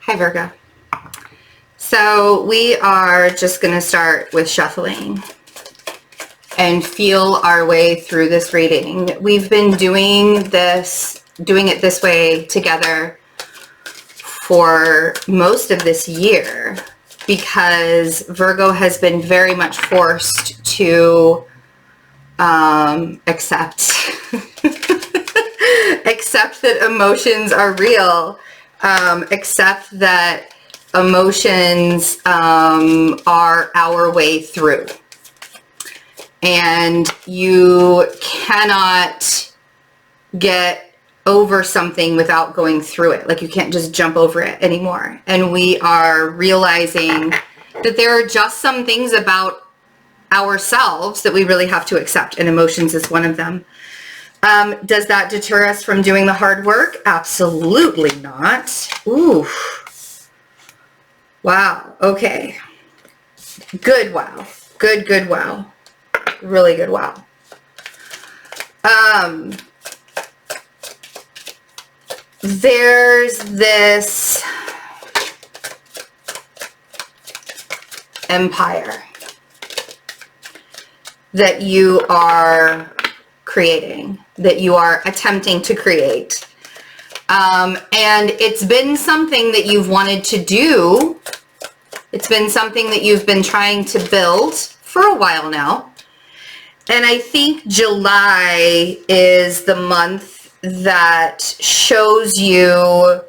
Hi, Virgo. So we are just going to start with shuffling and feel our way through this reading. We've been doing it this way together for most of this year because Virgo has been very much forced to accept that emotions are real, accept that emotions are our way through, and you cannot get over something without going through it. Like, you can't just jump over it anymore. And we are realizing that there are just some things about ourselves that we really have to accept, and emotions is one of them. Does that deter us from doing the hard work? Absolutely not. Ooh. Wow. Okay. Good wow. Good wow. Really good wow. There's this empire that you are creating, that you are attempting to create. And it's been something that you've wanted to do. It's been something that you've been trying to build for a while now. And I think July is the month that shows you,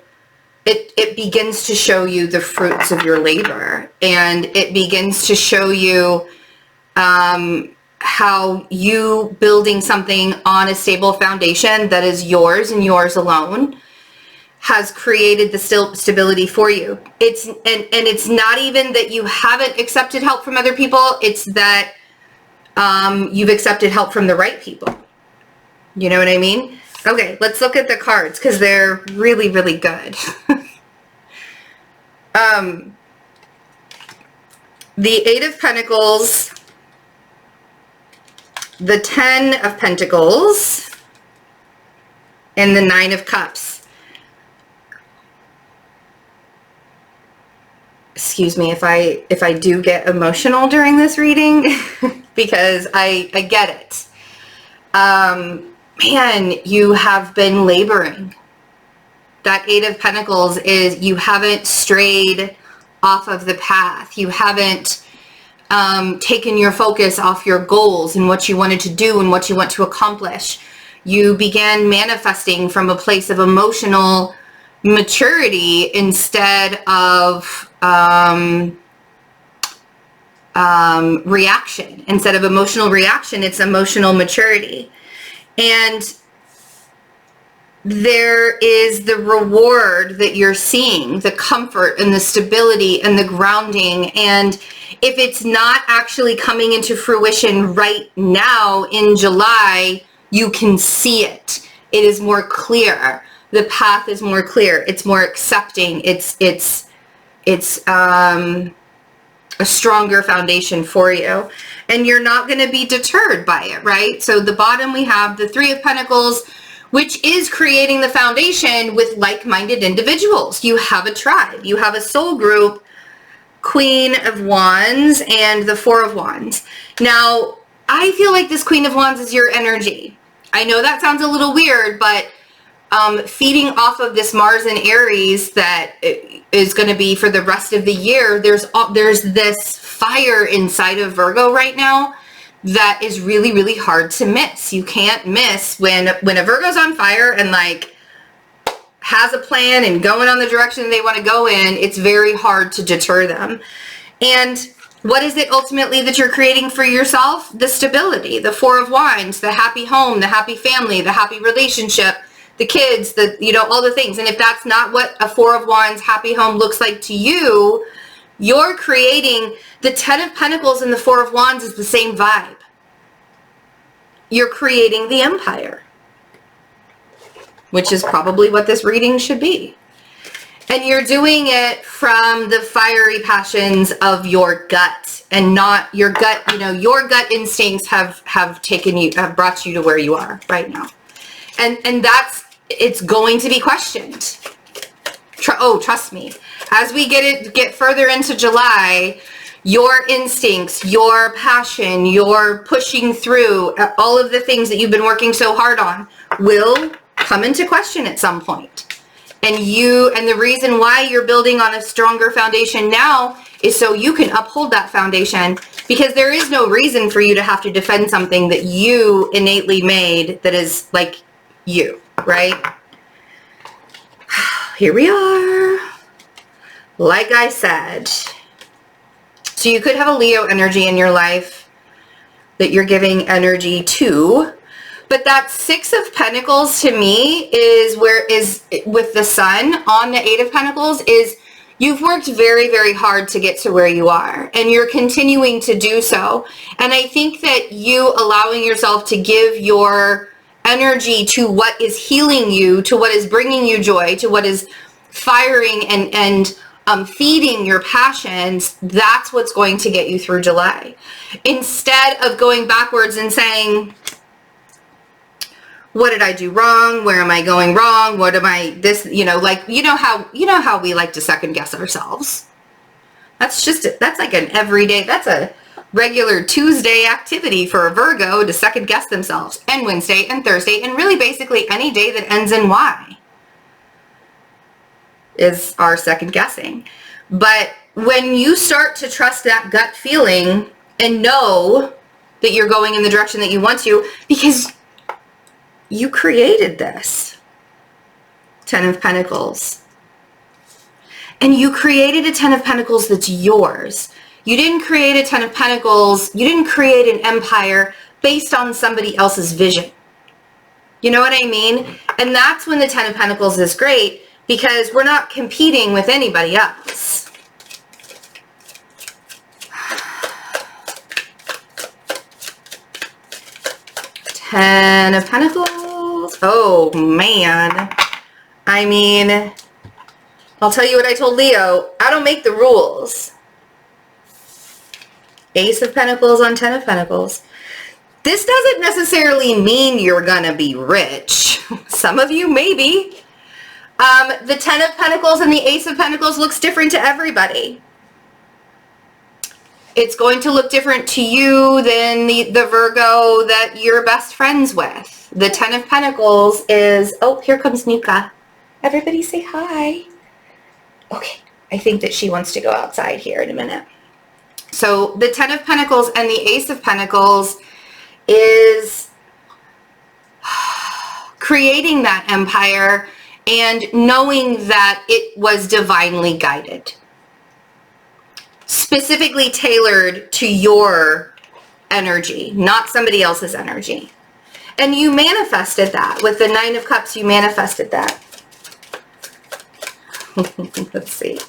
it begins to show you the fruits of your labor. And it begins to show you how you building something on a stable foundation that is yours and yours alone has created the stability for you. It's not even that you haven't accepted help from other people. It's that you've accepted help from the right people. You know what I mean? Okay, let's look at the cards because they're really, really good. The Eight of Pentacles, the 10 of Pentacles, and the 9 of Cups. Excuse me if I do get emotional during this reading because I get it. Man, you have been laboring. That Eight of Pentacles is you haven't strayed off of the path. You haven't taken your focus off your goals and what you wanted to do and what you want to accomplish. You began manifesting from a place of emotional maturity instead of reaction. Instead of emotional reaction, it's emotional maturity. And there is the reward that you're seeing, the comfort and the stability and the grounding. And if it's not actually coming into fruition right now in July, you can see it. It is more clear. The path is more clear. It's more accepting. It's a stronger foundation for you. And you're not going to be deterred by it, right? So the bottom we have the Three of Pentacles, which is creating the foundation with like-minded individuals. You have a tribe. You have a soul group, Queen of Wands and the Four of Wands. Now, I feel like this Queen of Wands is your energy. I know that sounds a little weird, but feeding off of this Mars and Aries that is going to be for the rest of the year, there's this fire inside of Virgo right now that is really, really hard to miss. You can't miss when a Virgo's on fire and like has a plan and going on the direction they want to go in. It's very hard to deter them. And what is it ultimately that you're creating for yourself? The stability, the Four of Wands, the happy home, the happy family, the happy relationship, the kids, all the things. And if that's not what a Four of Wands happy home looks like to you, you're creating the 10 of Pentacles and the Four of Wands is the same vibe. You're creating the empire, which is probably what this reading should be. And you're doing it from the fiery passions of your gut and not your gut. Your gut instincts have brought you to where you are right now. And it's going to be questioned. Trust me. As we get further into July, your instincts, your passion, your pushing through, all of the things that you've been working so hard on will come into question at some point. And the reason why you're building on a stronger foundation now is so you can uphold that foundation, because there is no reason for you to have to defend something that you innately made that is like you, right? Here we are. Like I said, so you could have a Leo energy in your life that you're giving energy to, but that Six of Pentacles to me is with the Sun on the Eight of Pentacles is you've worked very, very hard to get to where you are, and you're continuing to do so. And I think that you allowing yourself to give your energy to what is healing you, to what is bringing you joy, to what is firing and feeding your passions, that's what's going to get you through July. Instead of going backwards and saying, what did I do wrong? Where am I going wrong? What am I, how we like to second guess ourselves. That's like an everyday, that's a regular Tuesday activity for a Virgo to second guess themselves, and Wednesday and Thursday, and really basically any day that ends in Y is our second guessing. But when you start to trust that gut feeling and know that you're going in the direction that you want to, because you created this Ten of Pentacles, and you created a Ten of Pentacles that's yours. You didn't create a Ten of Pentacles, you didn't create an empire based on somebody else's vision. You know what I mean? And that's when the Ten of Pentacles is great, because we're not competing with anybody else. Ten of Pentacles. Oh, man. I mean, I'll tell you what I told Leo. I don't make the rules. Ace of Pentacles on Ten of Pentacles. This doesn't necessarily mean you're gonna be rich. Some of you maybe. The Ten of Pentacles and the Ace of Pentacles looks different to everybody. It's going to look different to you than the Virgo that you're best friends with. The Ten of Pentacles is, oh, here comes Nuka. Everybody say hi. Okay, I think that she wants to go outside here in a minute. So the Ten of Pentacles and the Ace of Pentacles is creating that empire and knowing that it was divinely guided. Specifically tailored to your energy, not somebody else's energy. And you manifested that. With the Nine of Cups, you manifested that. Let's see.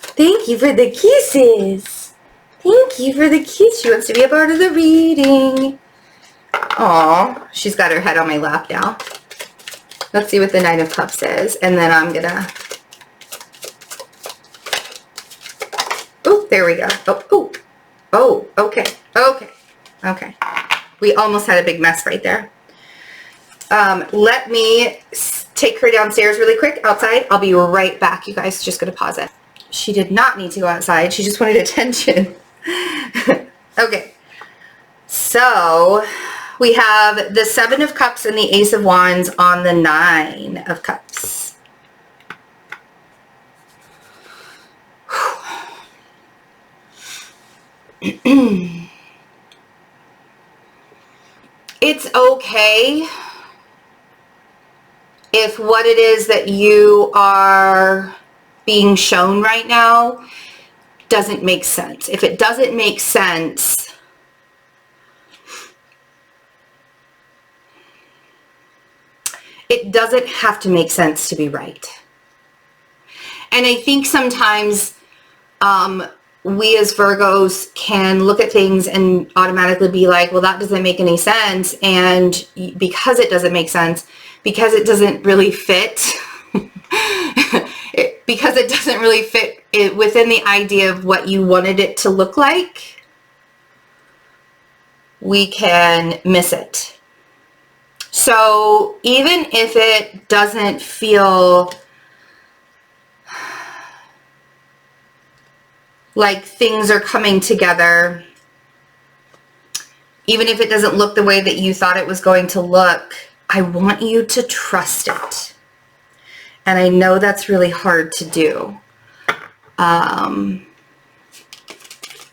Thank you for the kisses. Thank you for the kiss. She wants to be a part of the reading. Aw, she's got her head on my lap now. Let's see what the Nine of Cups is. And then I'm gonna... Oh, there we go. Oh, okay. We almost had a big mess right there. Let me take her downstairs really quick outside. I'll be right back, you guys. Just gonna pause it. She did not need to go outside. She just wanted attention. Okay. So we have the Seven of Cups and the Ace of Wands on the Nine of Cups. It's okay if what it is that you are being shown right now doesn't make sense. If it doesn't make sense, it doesn't have to make sense to be right. And I think sometimes we as Virgos can look at things and automatically be like, well, that doesn't make any sense. And because it doesn't make sense, because it doesn't really fit, because it doesn't really fit within the idea of what you wanted it to look like, we can miss it. So even if it doesn't feel like things are coming together. Even if it doesn't look the way that you thought it was going to look, I want you to trust it. And I know that's really hard to do.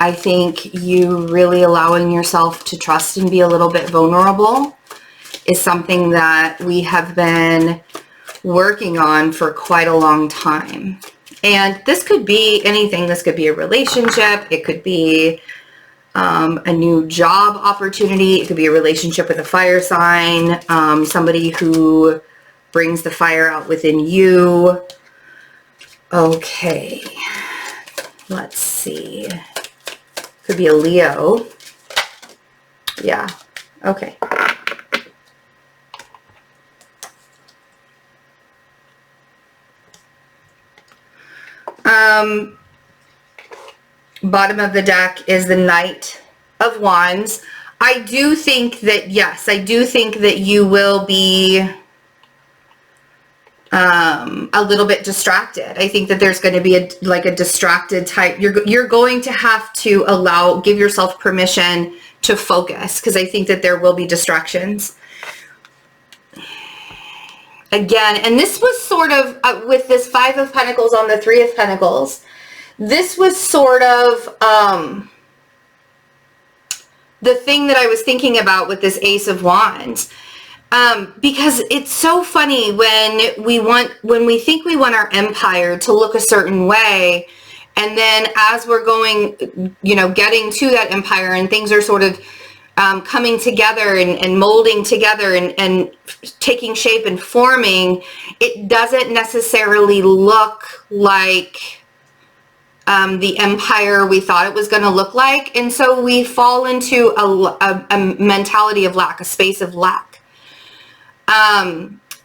I think you really allowing yourself to trust and be a little bit vulnerable is something that we have been working on for quite a long time. And this could be anything. This could be a relationship. It could be a new job opportunity. It could be a relationship with a fire sign, somebody who brings the fire out within you. Okay, let's see. Could be a Leo. Yeah, okay. Bottom of the deck is the Knight of Wands. I do think that, yes, I do think that you will be a little bit distracted. I think that there's going to be a distracted type. You're going to have to give yourself permission to focus, because I think that there will be distractions. Again, and this was sort of, with this Five of Pentacles on the Three of Pentacles, this was sort of the thing that I was thinking about with this Ace of Wands. Because it's so funny when we think we want our empire to look a certain way, and then as we're going, getting to that empire and things are sort of coming together and molding together and taking shape and forming, it doesn't necessarily look like the empire we thought it was going to look like. And so we fall into a mentality of lack, a space of lack.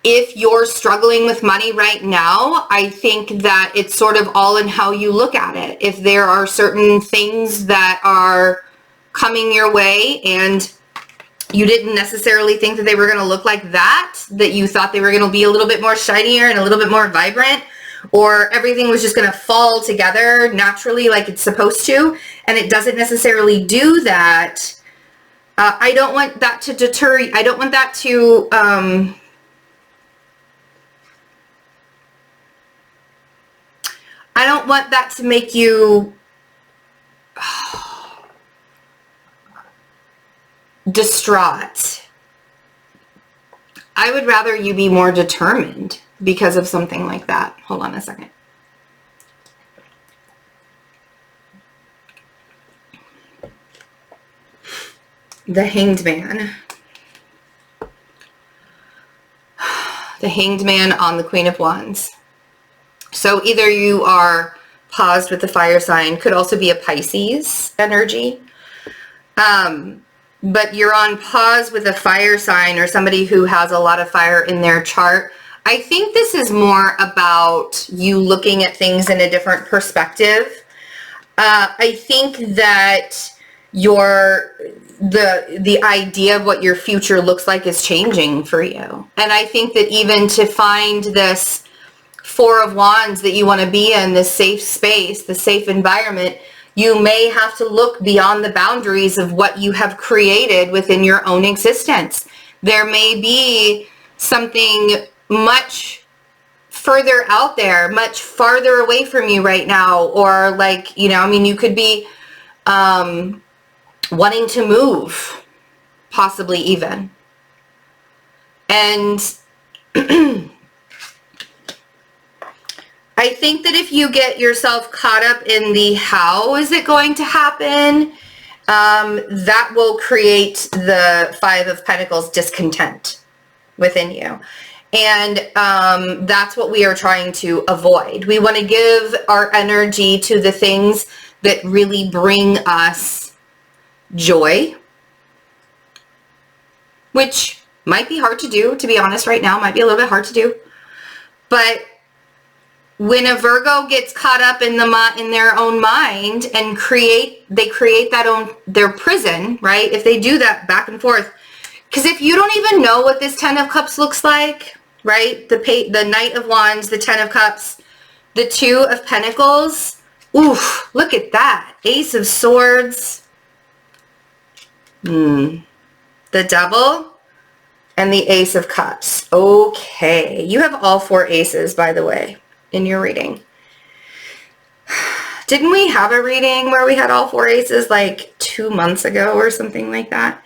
If you're struggling with money right now, I think that it's sort of all in how you look at it. If there are certain things that are coming your way and you didn't necessarily think that they were going to look like that you thought they were going to be a little bit more shinier and a little bit more vibrant, or everything was just going to fall together naturally like it's supposed to, and it doesn't necessarily do that. I don't want that to deter you. I don't want that to I don't want that to make you distraught. I would rather you be more determined because of something like that. Hold on a second. The Hanged Man. The Hanged Man on the Queen of Wands. So either you are paused with the fire sign, could also be a Pisces energy. But you're on pause with a fire sign or somebody who has a lot of fire in their chart. I think this is more about you looking at things in a different perspective. I think that the idea of what your future looks like is changing for you. And I think that even to find this Four of Wands that you want to be in, this safe space, the safe environment, you may have to look beyond the boundaries of what you have created within your own existence. There may be something much further out there, much farther away from you right now, or like, you could be wanting to move, possibly even. And I think that if you get yourself caught up in the how is it going to happen, that will create the Five of Pentacles discontent within you. And that's what we are trying to avoid. We want to give our energy to the things that really bring us joy, which might be hard to do, to be honest, right now. Might be a little bit hard to do. But when a Virgo gets caught up in their own mind and they create their prison, right? If they do that back and forth, because if you don't even know what this Ten of Cups looks like, right? The Knight of Wands, the Ten of Cups, the Two of Pentacles, Oof, look at that. Ace of Swords. The Devil. And the Ace of Cups. Okay. You have all 4 aces, by the way, in your reading. Didn't we have a reading where we had all 4 aces like 2 months ago or something like that?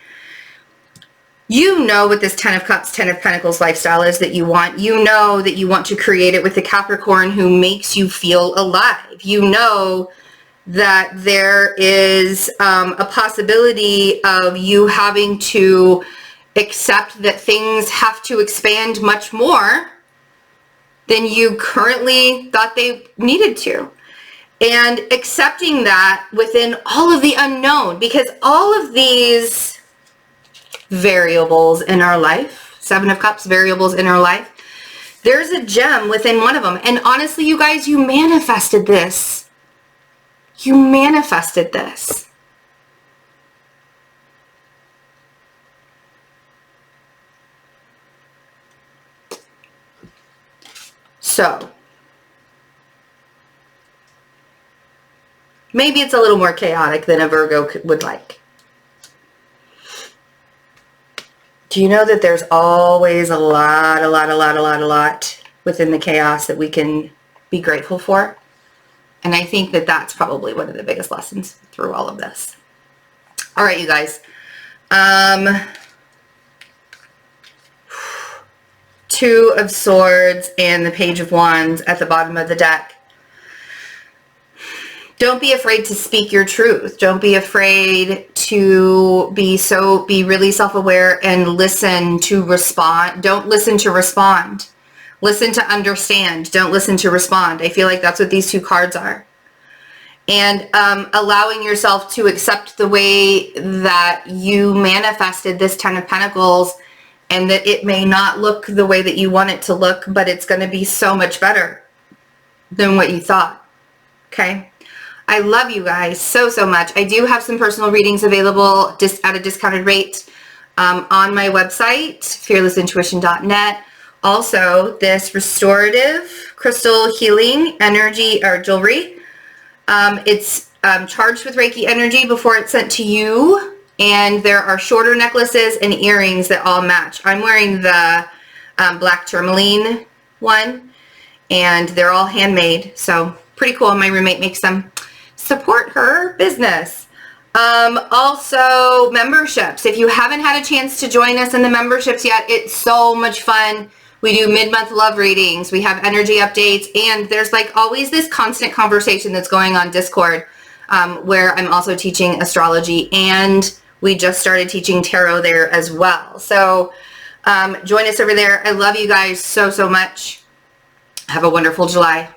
You know what this 10 of Cups, 10 of Pentacles lifestyle is that you want. You know that you want to create it with the Capricorn who makes you feel alive. You know that there is a possibility of you having to accept that things have to expand much more than you currently thought they needed to. And accepting that within all of the unknown, because all of these variables in our life, 7 of Cups, variables in our life, there's a gem within one of them. And honestly, you guys, you manifested this. You manifested this. So, maybe it's a little more chaotic than a Virgo would like. Do you know that there's always a lot within the chaos that we can be grateful for? And I think that that's probably one of the biggest lessons through all of this. All right, you guys. 2 of Swords and the Page of Wands at the bottom of the deck. Don't be afraid to speak your truth. Don't be afraid to be really self-aware and listen to respond. Don't listen to respond. Listen to understand. Don't listen to respond. I feel like that's what these 2 cards are. And allowing yourself to accept the way that you manifested this 10 of Pentacles, and that it may not look the way that you want it to look, but it's going to be so much better than what you thought. Okay? I love you guys so much. I do have some personal readings available just at a discounted rate on my website, fearlessintuition.net. Also, this restorative crystal healing energy or jewelry. It's charged with Reiki energy before it's sent to you. And there are shorter necklaces and earrings that all match. I'm wearing the black tourmaline one, and they're all handmade. So pretty cool. My roommate makes them. Support her business. Also, memberships. If you haven't had a chance to join us in the memberships yet, it's so much fun. We do mid-month love readings. We have energy updates. And there's like always this constant conversation that's going on Discord where I'm also teaching astrology. And we just started teaching tarot there as well. So join us over there. I love you guys so much. Have a wonderful July.